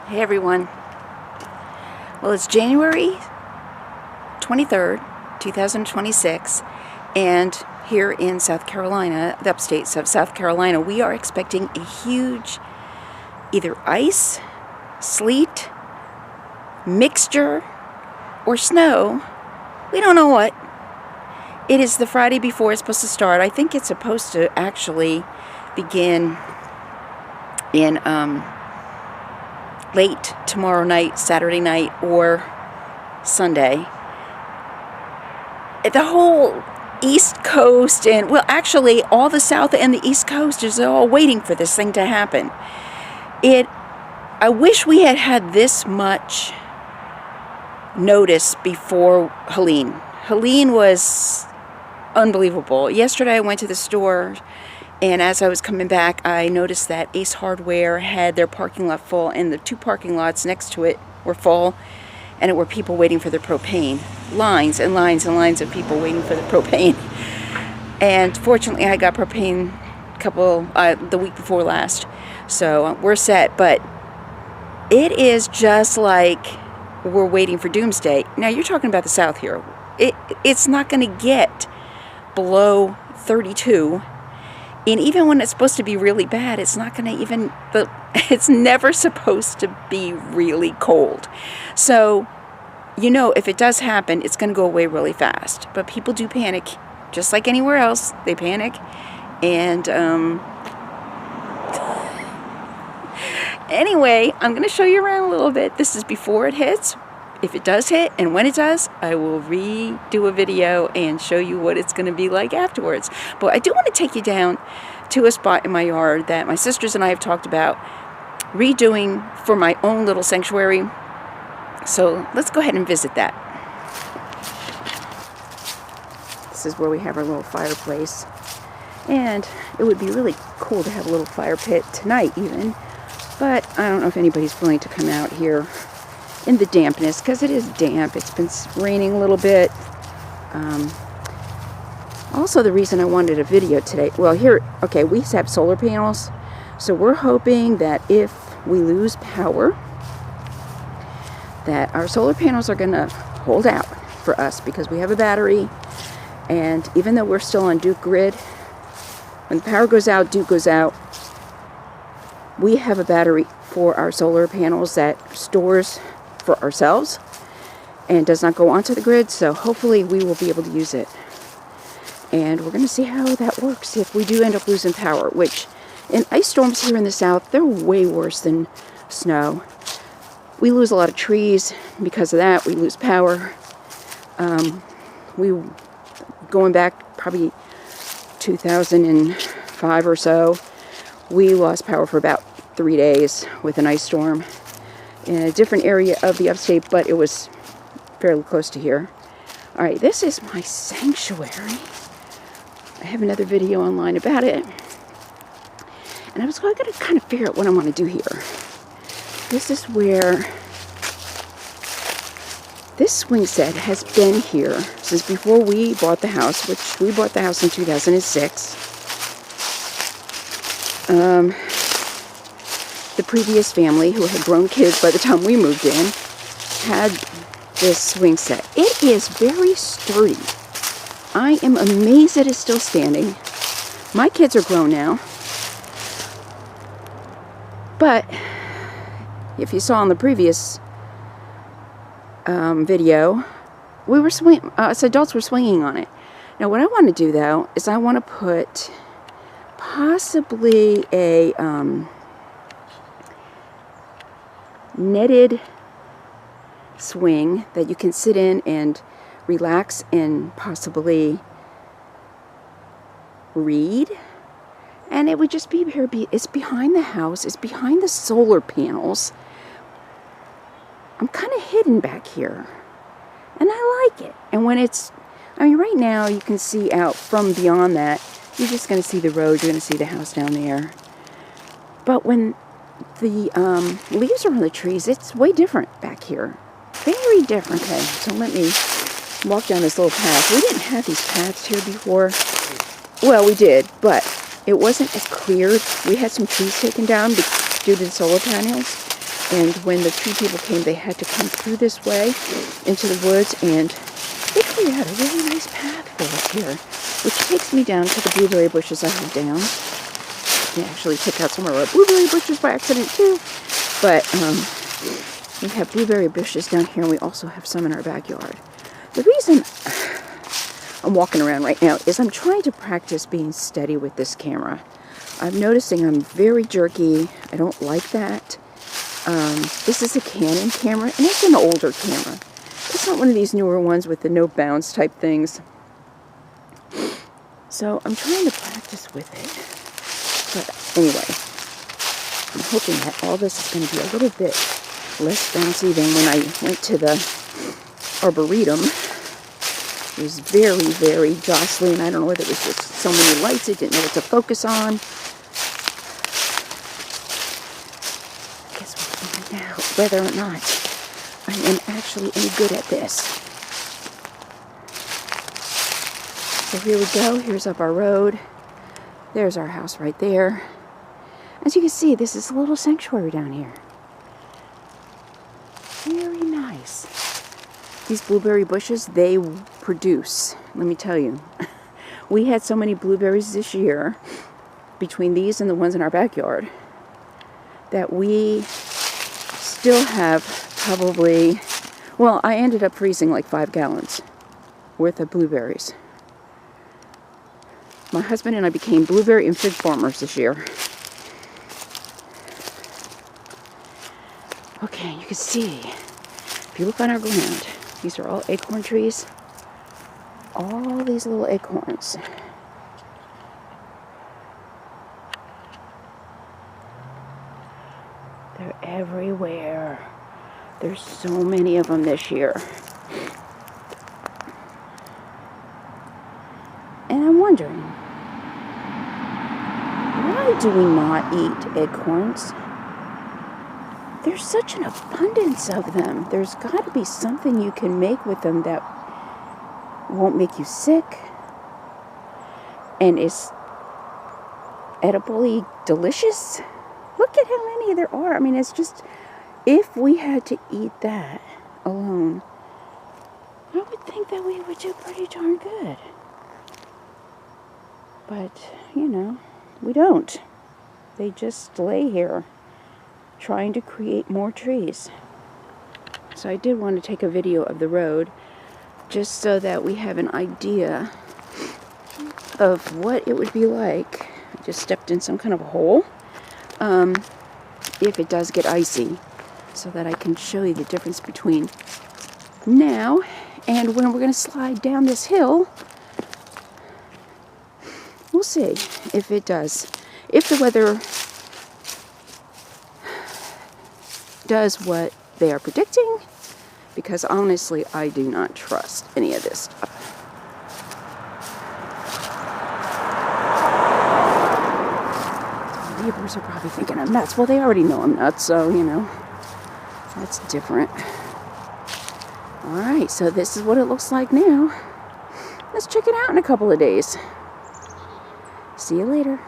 Hey everyone. Well, it's January 23rd, 2026, and here in South Carolina, the upstate of South Carolina, we are expecting a huge either ice, sleet, mixture, or snow. We don't know what. It is the Friday before it's supposed to start. I think it's supposed to actually begin in late tomorrow night, Saturday night, or Sunday. The whole East Coast, and well, actually all the South and the East Coast is all waiting for this thing to happen. I wish we had had this much notice before Helene. Helene was unbelievable. Yesterday I went to the store, and as I was coming back, I noticed that Ace Hardware had their parking lot full, and the two parking lots next to it were full, and it were people waiting for their propane. Lines and lines and lines of people waiting for the propane. And fortunately, I got propane the week before last, so we're set. But it is just like we're waiting for doomsday. Now, you're talking about the South here. It's not going to get below 32. And even when it's supposed to be really bad, it's not going to even, it's never supposed to be really cold. So, you know, if it does happen, it's going to go away really fast. But people do panic, just like anywhere else. They panic. And anyway, I'm going to show you around a little bit. This is before it hits. If it does hit, and when it does, I will redo a video and show you what it's going to be like afterwards. But I do want to take you down to a spot in my yard that my sisters and I have talked about redoing for my own little sanctuary. So let's go ahead and visit that. This is where we have our little fireplace. And it would be really cool to have a little fire pit tonight even. But I don't know if anybody's willing to come out here in the dampness, because it is damp. It's been raining a little bit. Also, the reason I wanted a video today, well, here, okay, we have solar panels, so we're hoping that if we lose power, that our solar panels are going to hold out for us, because we have a battery, and even though we're still on Duke grid, when the power goes out, Duke goes out, we have a battery for our solar panels that stores for ourselves and does not go onto the grid, so hopefully we will be able to use it. And we're going to see how that works if we do end up losing power, which in ice storms here in the South, they're way worse than snow. We lose a lot of trees because of that. We lose power. Going back probably 2005 or so, we lost power for about 3 days with an ice storm in a different area of the upstate, but it was fairly close to here. All right, this is my sanctuary. I have another video online about it. And I was going to kind of figure out what I want to do here. This is where this swing set has been here since before we bought the house, which we bought the house in 2006. The previous family, who had grown kids by the time we moved in, had this swing set. It is very sturdy. I am amazed that it's still standing. My kids are grown now. But if you saw in the previous video, we were us adults were swinging on it. Now, what I want to do though is I want to put possibly a netted swing that you can sit in and relax and possibly read. And it would just be here. It's behind the house. It's behind the solar panels. I'm kind of hidden back here. And I like it. And when it's, I mean, right now you can see out from beyond that. You're just going to see the road. You're going to see the house down there. But when the leaves are on the trees, it's way different back here. Very different. Okay, so let me walk down this little path. We didn't have these paths here before. Well, we did, but it wasn't as clear. We had some trees taken down due to the solar panels. And when the tree people came, they had to come through this way into the woods, and they cleared out a really nice path for us here, which takes me down to the blueberry bushes I have down. We actually took out some of our blueberry bushes by accident too, but we have blueberry bushes down here, and we also have some in our backyard. The reason I'm walking around right now is I'm trying to practice being steady with this camera. I'm noticing I'm very jerky. I don't like that. This is a Canon camera, and it's an older camera. It's not one of these newer ones with the no bounds type things. So I'm trying to practice with it. But anyway, I'm hoping that all this is going to be a little bit less bouncy than when I went to the Arboretum. It was very, very jostling. I don't know whether it was just so many lights it didn't know what to focus on. I guess we'll find out whether or not I am actually any good at this. So here we go. Here's up our road. There's our house right there. As you can see, this is a little sanctuary down here. Very nice. These blueberry bushes, they produce. Let me tell you. We had so many blueberries this year, between these and the ones in our backyard, that we still have probably, well, I ended up freezing like 5 gallons worth of blueberries. My husband and I became blueberry and fig farmers this year. Okay, you can see, if you look on our ground, these are all acorn trees. All these little acorns. They're everywhere. There's so many of them this year. And I'm wondering, why do we not eat acorns? There's such an abundance of them. There's got to be something you can make with them that won't make you sick and is edibly delicious. Look at how many there are. I mean, it's just, if we had to eat that alone, I would think that we would do pretty darn good. But, you know, we don't. They just lay here trying to create more trees. So I did want to take a video of the road just so that we have an idea of what it would be like. I just stepped in some kind of a hole. If it does get icy, so that I can show you the difference between now and when we're going to slide down this hill. We'll see if it does. If the weather does what they are predicting, because honestly, I do not trust any of this stuff. The neighbors are probably thinking I'm nuts. Well, they already know I'm nuts, so, you know, that's different. Alright, so this is what it looks like now. Let's check it out in a couple of days. See you later.